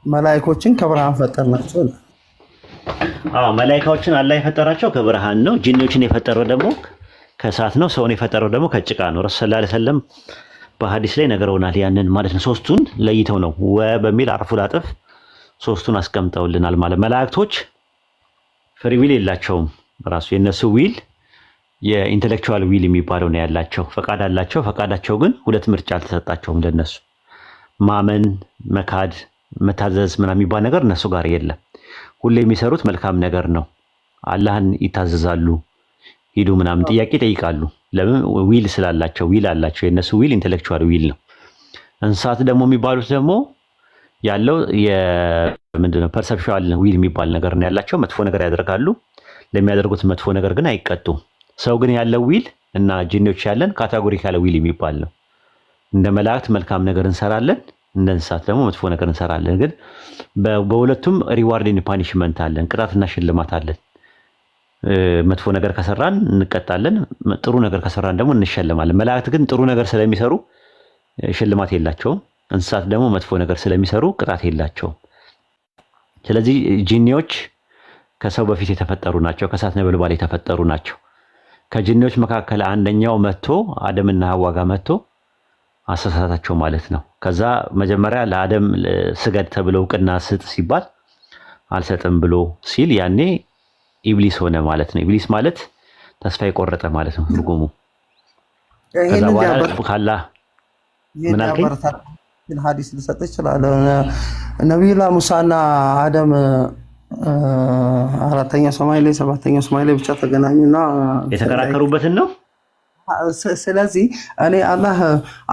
መላእክቶችን ከብርሃን ፈጠርናቸው። አዎ መላእክቶችን አላህ የፈጠራቸው ከብርሃን ነው። ጂኒዎችን የፈጠረው ደግሞ ከእሳት ነው። ሰውን የፈጠረው ደግሞ ከጭቃ ነው። ረሱል ሰለላሁ ዐለይሂ ወሰለም በሐዲስ ላይ ነገረውናል ያንን ማለት ነው። ሶስቱን ለይተው ነው በሚል አርፉል አጥፍ ሶስቱን አስቀምጠውልናል ማለት። መላእክቶች ፍሪ ዊል የላቸውም። ራሱ የነሱ ዊል የኢንተሌክቹዋል ዊል የሚባለው ነው ያላቸው። ፈቃድ አላቸው። ፈቃዳቸው ግን ሁለት ምርጫ አልተሰጣቸውም ለነሱ። ማመን፣ መካድ፣ መታዘዝ ምናምን የሚባል ነገር እነሱ ጋር የለም። ሁሌ የሚሰሩት መልካም ነገር ነው። አላህን ይታዘዛሉ፣ ሂዱ ምናምን ጥያቄ ይጠይቃሉ። ለምን? ዊል ስላላቸው፣ ዊል አላቸው። የነሱ ዊል ኢንተሌክቹዋል ዊል ነው። እንስሳት ደግሞ የሚባሉት ደግሞ ያለው ምንድነው ፐርሰፕሽዋል ዊል የሚባል ነገር ነው ያላቸው። መጥፎ ነገር ያደርጋሉ። ለሚያደርጉት መጥፎ ነገር ግን አይቀጡም። ሰው ግን ያለው ዊል እና ጂኒዎች ያለን ካቴጎሪካል ዊል የሚባል ነው። እንደ መላእክት መልካም ነገር እንሰራለን፣ እንደ እንስሳት ደግሞ መጥፎ ነገር እንሰራለን። ግን በሁለቱም ሪዋርድ ኤንድ ፓኒሽመንት አለን፣ ቅጣትና ሽልማት አለን። መጥፎ ነገር ከሰራን እንቀጣለን፣ ጥሩ ነገር ከሰራን ደግሞ እንሸልማለን። መላእክት ግን ጥሩ ነገር ስለሚሰሩ ሽልማት የላቸውም። እንስሳት ደግሞ መጥፎ ነገር ስለሚሰሩ ቅጣት የላቸውም። ስለዚህ ጂኒዎች ከሰው በፊት የተፈጠሩ ናቸው፣ ከእሳት ነበልባል የተፈጠሩ ናቸው። ከጂኒዎች መካከል አንደኛው መጥቶ አደምና ሐዋ ጋር መጥቶ አሳሳታቸው ማለት ነው። ከዛ መጀመሪያ ለአደም ስገድ ተብለው እውቅና ስጥ ሲባል አልሰጥም ብሎ ሲል ያኔ ኢብሊስ ሆነ ማለት ነው። ኢብሊስ ማለት ተስፋ የቆረጠ ማለት ነው ትርጉሙ። ከዛ በኋላ ካላ ምን አልከኝ? ሐዲስ ልሰጥ ይችላል። ነቢዩላህ ሙሳና አደም አራተኛው ሰማይ ላይ ሰባተኛው ሰማይ ላይ ብቻ ተገናኙና የተከራከሩበትን ነው። ስለዚህ እኔ አላህ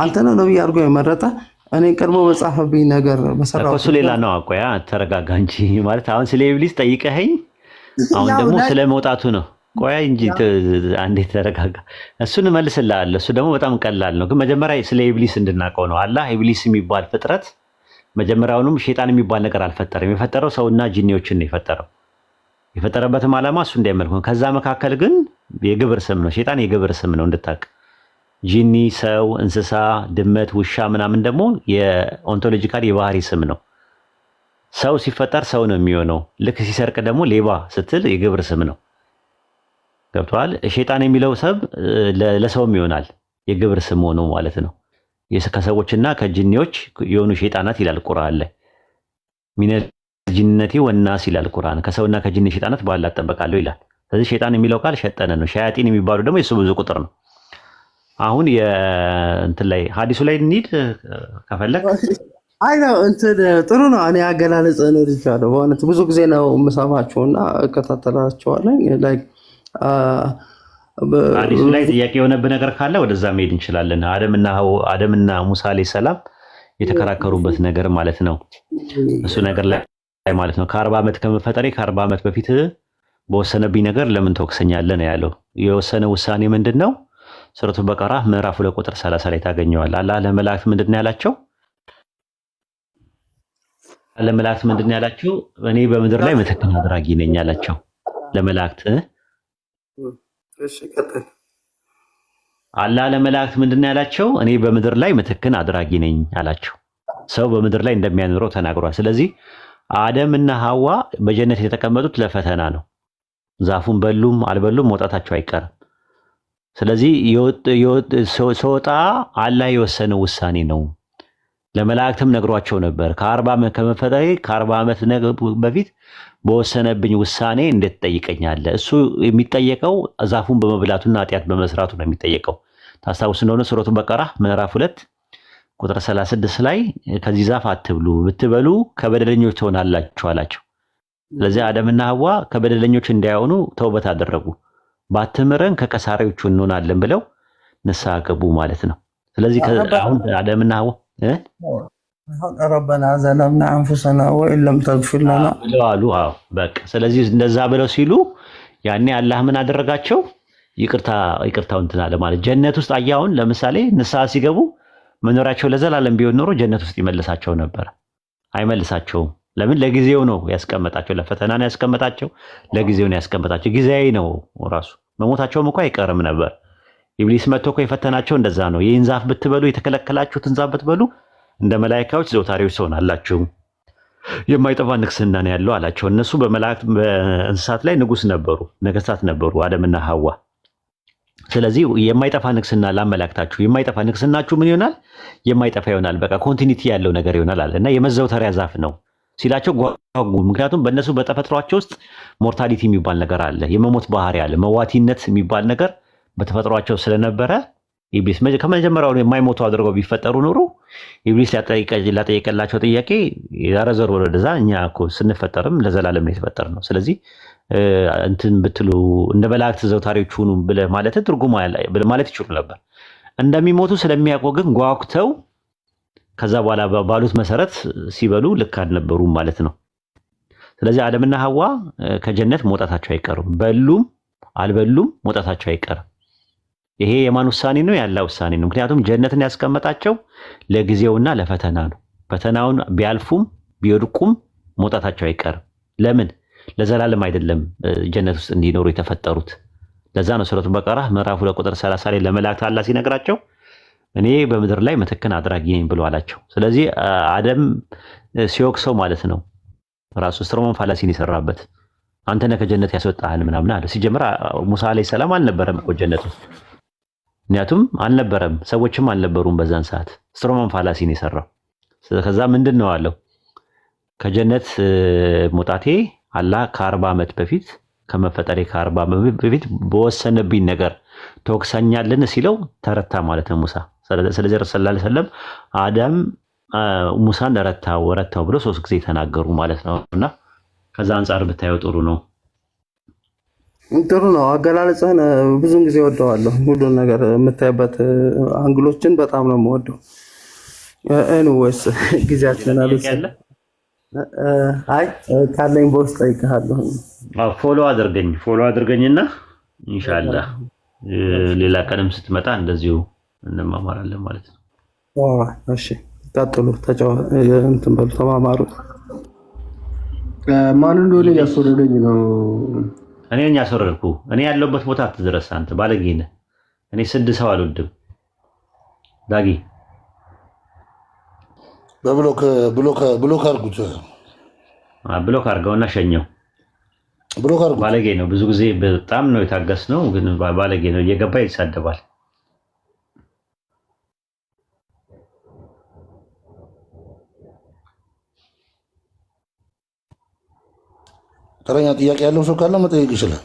አንተ ነው ነብይ አድርጎ የመረጠ እኔ ቀድሞ በጻፈብኝ ነገር በሰራው እሱ ሌላ ነው። አቆያ ተረጋጋ እንጂ ማለት አሁን ስለ ኢብሊስ ጠይቀኸኝ፣ አሁን ደግሞ ስለ መውጣቱ ነው። ቆያ እንጂ አንዴ ተረጋጋ። እሱን መልስልሃለሁ። እሱ ደግሞ በጣም ቀላል ነው። ግን መጀመሪያ ስለ ኢብሊስ እንድናውቀው ነው። አላህ ኢብሊስ የሚባል ፍጥረት መጀመሪያውንም ሸይጣን የሚባል ነገር አልፈጠረም። የፈጠረው ሰውና ጂኒዎችን ነው የፈጠረው። የፈጠረበትም ዓላማ እሱ እንዳይመልኩ። ከዛ መካከል ግን የግብር ስም ነው። ሸይጣን የግብር ስም ነው እንድታውቅ። ጂኒ፣ ሰው፣ እንስሳ፣ ድመት፣ ውሻ ምናምን ደግሞ የኦንቶሎጂካል የባህሪ ስም ነው። ሰው ሲፈጠር ሰው ነው የሚሆነው። ልክ ሲሰርቅ ደግሞ ሌባ ስትል የግብር ስም ነው። ገብቶሃል? ሸይጣን የሚለው ሰብ ለሰውም ይሆናል የግብር ስም ሆኖ ማለት ነው። ከሰዎችና ከጂኒዎች የሆኑ ሸይጣናት ይላል ቁርአን ላይ ሚነል ጂነቲ ወናስ ይላል ቁርአን። ከሰውና ከጂኒ ሸይጣናት በአላህ እጠበቃለሁ ይላል። ስለዚህ ሸይጣን የሚለው ቃል ሸጠነ ነው። ሸያጢን የሚባሉ ደግሞ የሱ ብዙ ቁጥር ነው። አሁን እንትን ላይ ሐዲሱ ላይ እንሂድ ከፈለክ። አይ ነው እንትን ጥሩ ነው። እኔ አገላለጽ ነው ልጅአለሁ። በእውነት ብዙ ጊዜ ነው የምሰማቸውና እከታተላቸዋለሁ። ላይክ ሐዲሱ ላይ ጥያቄ የሆነብህ ነገር ካለ ወደዛ መሄድ እንችላለን። አደምና ሙሳ አለይሂ ሰላም የተከራከሩበት ነገር ማለት ነው። እሱ ነገር ላይ ማለት ነው ከ40 ዓመት ከመፈጠሬ ከ40 ዓመት በፊት በወሰነብኝ ነገር ለምን ተወቅሰኛለህ ነው ያለው። የወሰነ ውሳኔ ምንድን ነው? ሱረቱ በቀራ ምዕራፍ 2 ቁጥር 30 ላይ ታገኘዋለህ። አላህ ለመላእክት ምንድን ነው ያላቸው? ለመላእክት ምንድን ነው ያላቸው? እኔ በምድር ላይ ምትክን አድራጊ ነኝ አላቸው ለመላእክት። እሺ ቀጥል። አላህ ለመላእክት ምንድን ነው ያላቸው? እኔ በምድር ላይ ምትክን አድራጊ ነኝ አላቸው። ሰው በምድር ላይ እንደሚያኖረው ተናግሯል። ስለዚህ አደምና ሐዋ በጀነት የተቀመጡት ለፈተና ነው። ዛፉን በሉም አልበሉም መውጣታቸው አይቀርም። ስለዚህ ሰውጣ አላህ የወሰነው ውሳኔ ነው። ለመላእክትም ነግሯቸው ነበር። ከ40 ዓመት ከመፈጠሬ ከ40 ዓመት በፊት በወሰነብኝ ውሳኔ እንዴት ትጠይቀኛለህ? እሱ የሚጠየቀው ዛፉን በመብላቱና ኃጢአት በመስራቱ ነው የሚጠየቀው። ታስታውስ እንደሆነ ሱረቱ በቀራ ምዕራፍ 2 ቁጥር 36 ላይ ከዚህ ዛፍ አትብሉ፣ ብትበሉ ከበደለኞች ትሆናላችሁ አላቸው። ስለዚህ አደምና ሐዋ ከበደለኞች እንዳይሆኑ ተውበት አደረጉ። ባትምረን ከከሳሪዎቹ እንሆናለን ብለው ንስሐ ገቡ ማለት ነው። ስለዚህ አሁን አደምና ሐዋ ረበና ዘለምና አንፉሰና ወኢን ለም ተግፊር ለና ብለዋሉ። አዎ በቃ ስለዚህ እንደዛ ብለው ሲሉ ያኔ አላህ ምን አደረጋቸው? ይቅርታው እንትን አለ ማለት ጀነት ውስጥ አያውን ለምሳሌ ንስሐ ሲገቡ መኖራቸው ለዘላለም ቢሆን ኖሮ ጀነት ውስጥ ይመልሳቸው ነበር። አይመልሳቸውም። ለምን? ለጊዜው ነው ያስቀመጣቸው። ለፈተና ነው ያስቀመጣቸው። ለጊዜው ነው ያስቀመጣቸው። ጊዜያዊ ነው ራሱ። መሞታቸውም እኮ አይቀርም ነበር። ኢብሊስ መጥቶ እኮ የፈተናቸው እንደዛ ነው። ይህን ዛፍ ብትበሉ፣ የተከለከላችሁትን ዛፍ ብትበሉ እንደ መላእክቶች ዘውታሪዎች ትሆናላችሁ፣ የማይጠፋ ንግስና ነው ያለው አላቸው። እነሱ በመላእክት በእንስሳት ላይ ንጉስ ነበሩ፣ ነገስታት ነበሩ አደምና ሐዋ። ስለዚህ የማይጠፋ ንግስና ላመላክታችሁ። የማይጠፋ ንግስናችሁ ምን ይሆናል? የማይጠፋ ይሆናል። በቃ ኮንቲኒቲ ያለው ነገር ይሆናል አለ እና የመዘውተሪያ ዛፍ ነው ሲላቸው ጓጉ። ምክንያቱም በእነሱ በተፈጥሯቸው ውስጥ ሞርታሊቲ የሚባል ነገር አለ፣ የመሞት ባህሪ አለ፣ መዋቲነት የሚባል ነገር በተፈጥሯቸው ስለነበረ ኢብሊስ ከመጀመሪያው የማይሞቱ አድርገው ቢፈጠሩ ኖሮ ኢብሊስ ላጠየቀላቸው ጥያቄ ያረዘር ወደዛ እኛ እኮ ስንፈጠርም ለዘላለም ነው የተፈጠርነው። ስለዚህ እንትን ብትሉ እንደ መላእክት ዘውታሪዎች ሁኑ ብለህ ማለት ትርጉሙ ማለት ይችሉ ነበር። እንደሚሞቱ ስለሚያውቁ ግን ጓጉተው ከዛ በኋላ ባሉት መሰረት ሲበሉ ልክ አልነበሩም ማለት ነው። ስለዚህ አደምና ሐዋ ከጀነት መውጣታቸው አይቀርም። በሉም አልበሉም መውጣታቸው አይቀርም። ይሄ የማን ውሳኔ ነው? ያላህ ውሳኔ ነው። ምክንያቱም ጀነትን ያስቀመጣቸው ለጊዜውና ለፈተና ነው። ፈተናውን ቢያልፉም ቢወድቁም መውጣታቸው አይቀርም። ለምን? ለዘላለም አይደለም ጀነት ውስጥ እንዲኖሩ የተፈጠሩት። ለዛ ነው ሱረቱ በቀራ ምዕራፍ 2 ቁጥር 30 ላይ ለመላእክት አላህ ሲነግራቸው እኔ በምድር ላይ መተከን አድራጊ ነኝ ብሎ አላቸው። ስለዚህ አደም ሲወቅሰው ማለት ነው ራሱ ስትሮማን ፋላሲን የሰራበት አንተ ነህ ከጀነት ያስወጣሃል ምናምን አለ። ሲጀምር ሙሳ አለይሂ ሰላም አልነበረም እኮ ጀነት ውስጥ፣ ምክንያቱም አልነበረም፣ ሰዎችም አልነበሩም በዛን ሰዓት። ስትሮማን ፋላሲን የሰራው ከዛ ምንድን ነው አለው ከጀነት መውጣቴ አላህ ከ40 ዓመት በፊት ከመፈጠሬ ከ40 ዓመት በፊት በወሰነብኝ ነገር ተወቅሰኛልን ሲለው ተረታ ማለት ነው ሙሳ። ስለዚህ ረሱል ሰለላሁ ዐለይሂ ወሰለም አዳም ሙሳን ረታው ብሎ 3 ጊዜ ተናገሩ ማለት ነውና ከዛ አንፃር ብታየው ጥሩ ነው። ጥሩ ነው አገላለጽህን ብዙን ጊዜ ወደዋለሁ። ሁሉን ነገር የምታይበት አንግሎችን በጣም ነው የምወደው። ኤኒዌይስ ጊዜያችን አሉት። አይ ካለኝ በውስጥ ጠይቀሃለሁ። ፎሎ አድርገኝና ኢንሻአላህ ሌላ ቀንም ስትመጣ እንደዚሁ እንማማራለን ማለት ነው። እሺ ቀጥሉ፣ እንትን በሉ ተማማሩ። ማን እንደሆነ ያስወረደኝ ነው። እኔ ነኝ ያስወረድኩ። እኔ ያለሁበት ቦታ አትድረስ አንተ ባለጌ ነህ። እኔ ስድ ሰው አልወድም። ዳጊ በብሎክ አድርጉት። ብሎክ አድርገውና ሸኘው። ብሎክ አድርጉት። ባለጌ ነው። ብዙ ጊዜ በጣም ነው የታገስነው፣ ግን ባለጌ ነው። እየገባ ይሳደባል። ተረኛ ጥያቄ ያለው ሰው ካለ መጠየቅ ይችላል።